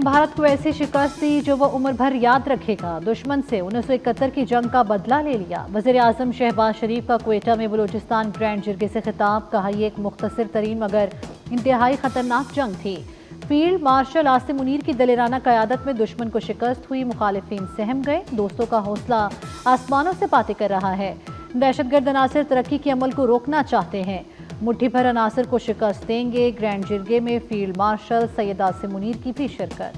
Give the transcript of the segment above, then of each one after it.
भारत को ऐसी शिकस्त दी जो वो उम्र भर याद रखेगा। दुश्मन से 1971 की जंग का बदला ले लिया। वज़ीर आज़म शहबाज शरीफ का क्वेटा में बलूचिस्तान ग्रैंड जिरगे से खिताब। कहा, ये एक मुख्तसर तरीन मगर इंतहाई खतरनाक जंग थी। फील्ड मार्शल आसिम मुनीर की दलेराना क़यादत में दुश्मन को शिकस्त हुई। मुखालिफिन सहम गए। दोस्तों का हौसला आसमानों से बातें कर रहा है। दहशतगर्द अनासर तरक्की के अमल को रोकना चाहते हैं। मुट्ठी भर अनासर को शिकस्त देंगे। ग्रैंड जिरगे में फील्ड मार्शल सैयद आसिम मुनीर की भी शिरकत।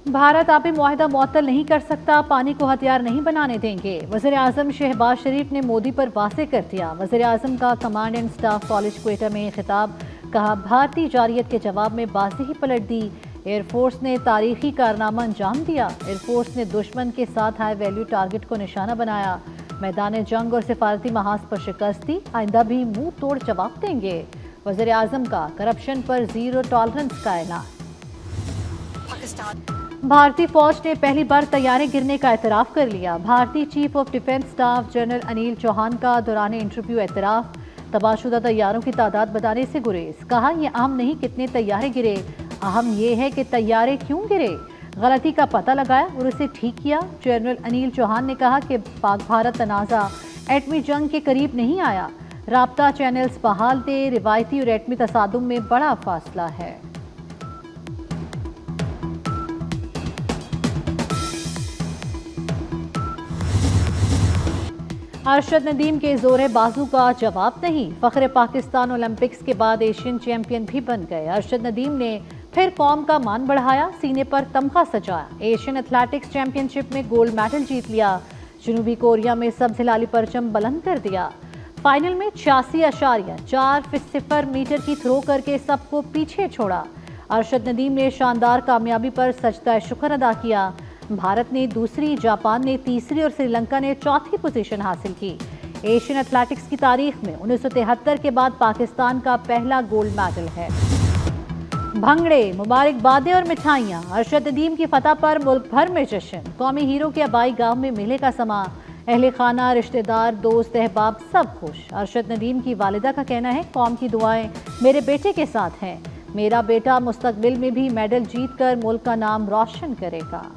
भारत आबी मुआहिदा मुअत्तल नहीं कर सकता, पानी को हथियार नहीं बनाने देंगे। वज़ीर आज़म शहबाज शरीफ ने मोदी पर वाज़ेह कर दिया। वज़ीर आज़म का command and staff college Quetta में खिताब। कहा, भारतीय जारियत के जवाब में बाजी ही पलट दी। एयरफोर्स ने तारीखी कारनामा अंजाम दिया। एयरफोर्स ने दुश्मन के साथ हाई वैल्यू टारगेट को निशाना बनाया। मैदान जंग और सिफारती महाज पर शिकस्त दी। आइंदा भी मुंह तोड़ जवाब देंगे। वज़ीर आज़म का करप्शन पर जीरो टॉलरेंस का ऐलान। भारतीय फौज ने पहली बार तैयारे गिरने का एतराफ़ कर लिया। भारतीय chief of defence staff general Anil Chauhan का दौरान इंटरव्यू एतराफ़। तबाहशुदा तैयारों की तादाद बताने से गुरेज। कहा, यह अहम नहीं कितने तैयारे गिरे, अहम यह है कि तैयारे क्यों गिरे। गलती का पता लगाया और उसे ठीक किया। जनरल अनिल चौहान ने कहा कि पाक भारत तनाज़ा एटमी जंग के करीब नहीं आया। राब्ता चैनल्स बहाल थे। रिवायती और एटमी तसादुम में बड़ा फासला है। अरशद नदीम के जोरे बाजू का जवाब नहीं। फख्र पाकिस्तान ओलंपिक्स के बाद एशियन चैंपियन भी बन गए। अरशद नदीम ने फिर कौम का मान बढ़ाया, सीने पर तमगा सजाया। एशियन एथलेटिक्स चैंपियनशिप में गोल्ड मेडल जीत लिया। जनूबी कोरिया में सब हिलाली परचम बुलंद कर दिया। फाइनल में 86.4 मीटर की थ्रो करके सबको पीछे छोड़ा। अरशद नदीम ने शानदार कामयाबी पर सजदा शुक्र अदा किया। भारत ने दूसरी, जापान ने तीसरी और श्रीलंका ने चौथी पोजीशन हासिल की। एशियन एथलेटिक्स की तारीख में 1973 के बाद पाकिस्तान का पहला गोल्ड मेडल है। भंगड़े, मुबारकबादें और मिठाइयाँ। अरशद नदीम की फतह पर मुल्क भर में जश्न। कौमी हीरो के आबाई गांव में मेले का समा। अहले खाना, रिश्तेदार, दोस्त, अहबाब सब खुश। अरशद नदीम की वालिदा का कहना है, कौम की दुआएं मेरे बेटे के साथ हैं। मेरा बेटा मुस्तकबिल में भी मेडल जीत कर मुल्क का नाम रोशन करेगा।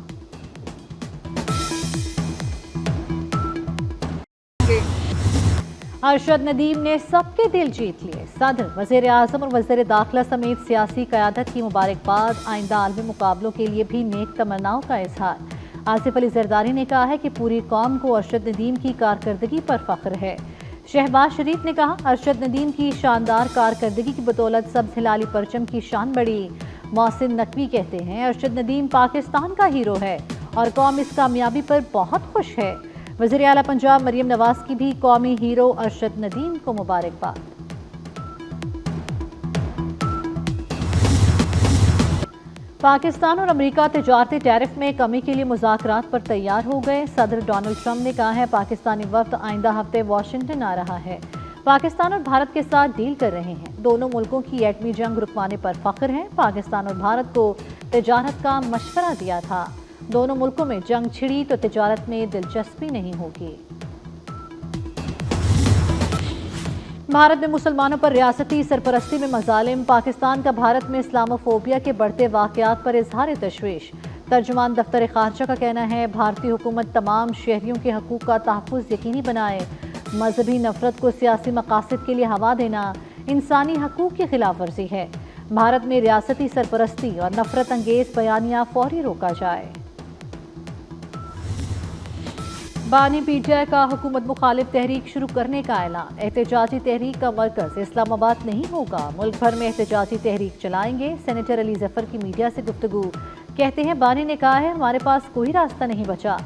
अरशद नदीम ने सबके दिल जीत लिए। सदर, वज़ीर आज़म और वज़ीर दाखिला समेत सियासी क़यादत की मुबारकबाद। आइंदा आलमी मुकाबलों के लिए भी नेक तमन्नाओं का इजहार। आसिफ अली जरदारी ने कहा है कि पूरी कौम को अरशद नदीम की कारकर्दगी पर फख्र है। शहबाज शरीफ ने कहा, अरशद नदीम की शानदार कारकर्दगी की बदौलत सब हिलाली परचम की शान बढ़ी। मोहसिन नकवी कहते हैं, अरशद नदीम पाकिस्तान का हीरो है और कौम इस कामयाबी पर बहुत खुश है। वज़ीर आला पंजाब मरियम नवाज की भी कौमी हीरो अरशद नदीम को मुबारकबाद। पाकिस्तान और अमेरिका तिजारती टैरिफ में कमी के लिए मुज़ाकरात पर तैयार हो गए। सदर डोनाल्ड ट्रंप ने कहा है, पाकिस्तानी वफ्द आइंदा हफ्ते वाशिंगटन आ रहा है। पाकिस्तान और भारत के साथ डील कर रहे हैं। दोनों मुल्कों की एटमी जंग रुकवाने पर फख्र है। पाकिस्तान और भारत को तिजारत का मशवरा दिया था। दोनों मुल्कों में जंग छिड़ी तो तिजारत में दिलचस्पी नहीं होगी। भारत में मुसलमानों पर रियासती सरपरस्ती में मजालिम। पाकिस्तान का भारत में इस्लामोफोबिया के बढ़ते वाक़यात पर इजहार तशवीश। तर्जुमान दफ्तर खारजा का कहना है, भारतीय हुकूमत तमाम शहरियों के हकूक़ का तहफ़्फ़ुज़ यकीनी बनाए। मजहबी नफरत को सियासी मकासद के लिए हवा देना इंसानी हकूक़ की खिलाफ वर्जी है। भारत में रियासती सरपरस्ती और नफरत अंगेज़ बयानिया फौरी रोका जाए। बानी पीटीआई का हुकूमत मुखालिफ तहरीक शुरू करने का ऐलान। एहतजाजी तहरीक का मरकज इस्लामाबाद नहीं होगा। मुल्क भर में एहतजाजी तहरीक चलाएंगे। सेनेटर अली जफर की मीडिया से गुफ्तगू। कहते हैं, बानी ने कहा है, हमारे पास कोई रास्ता नहीं बचा,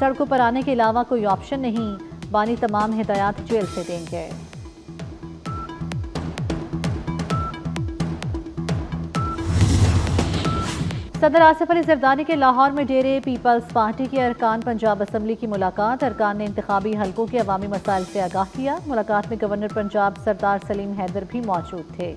सड़कों पर आने के अलावा कोई ऑप्शन नहीं। बानी तमाम हिदायत जेल से देंगे। सदर आसिफ अली जरदारी के लाहौर में डेरे पीपल्स पार्टी के अरकान पंजाब असम्बली की मुलाकात। अरकान ने इंतखाबी हलकों के अवामी मसाइल से आगाह किया। मुलाकात में गवर्नर पंजाब सरदार सलीम हैदर भी मौजूद थे।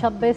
26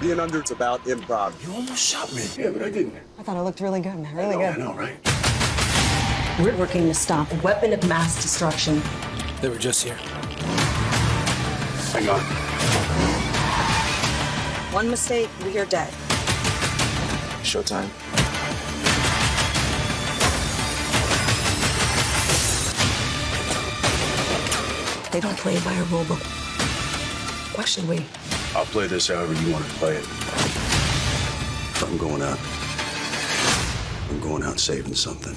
Being under it's about improv. You almost shot me. Yeah, but I didn't. I thought it looked really good, man. Really good. I know, right? We're working to stop a weapon of mass destruction. They were just here. Hang on. One mistake, we're dead. Showtime. They don't play by a rule book. Why should we? I'll play this however you want to play it. If I'm going out, I'm going out saving something.